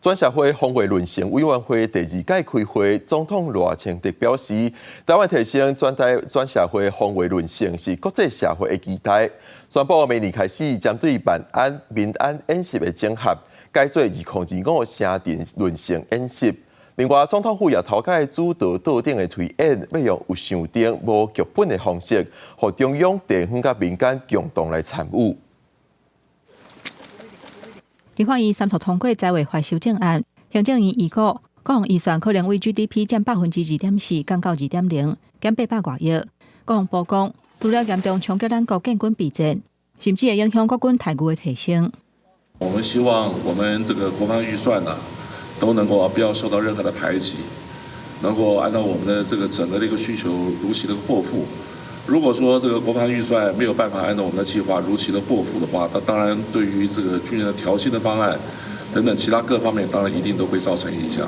专社会防卫论成委员会第2届开会，总统赖清德表示，台湾提升专社会防卫论成是国际社会的期待。宣布明年开始，针对民安演习的整合，改做2025城镇论成演习。另外，总统府也头届主导岛顶的推演，要用有想定、无剧本的方式，和中央、地方甲民间共同来参与。立法院3读通过财委会修正案，行政院预估各项预算可能为 GDP 占2.4%，降到2.0%，减800多亿。各项报告除了严重冲击咱国建军备战，甚至会影响国军台语的提升。我们希望我们这个国防预算都能够不要受到任何的排挤，能够按照我们的这个整个的一个需求如期的获付。如果说这个国防预算没有办法按照我们的计划如期的获付的话，那当然对于这个军人的调薪的方案等等其他各方面，当然一定都会造成影响。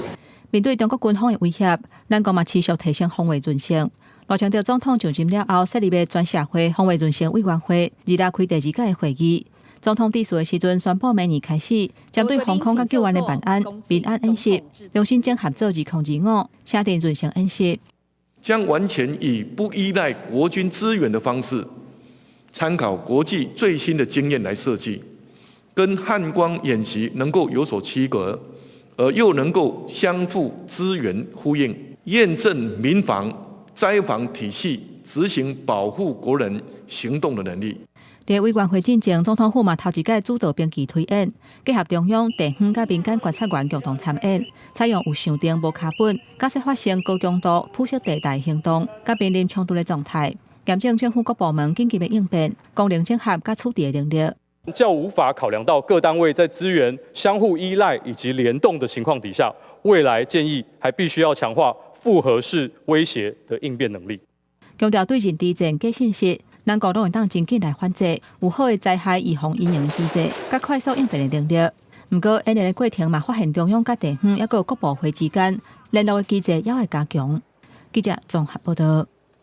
面对中国军方的威胁，咱国嘛持续提升防卫准绳。赖清德总统就任了后，设立的专社会防卫准绳委员会2日开第2届的会议。总统致辞的时阵宣布，明年开始针对防空甲救援的办案、民安演习，重新整合做2025城镇准绳演习。将完全以不依赖国军资源的方式，参考国际最新的经验来设计，跟汉光演习能够有所区隔，而又能够相互资源呼应，验证民防、灾防体系执行保护国人行动的能力。在委员会进前，总统府嘛头1届主导兵棋推演，结合中央、地方甲民间观察员共同参演，采用有想定、无卡本，假设发生高强度铺设地带行动，甲面临冲突的状态，验证政府各部门紧急的应变、功能整合甲处理的能力。较无法考量到各单位在资源相互依赖以及联动的情况底下，未来建议还必须要强化复合式威胁的应变能力。强调对人地震给信息。咱国拢会当真紧来反制，有好的灾害预防因应的机制，甲快速应变的能力。不过，演练的过程嘛，发现中央甲地方，还有各部会之间联络的机制也会加强。记者综合报道。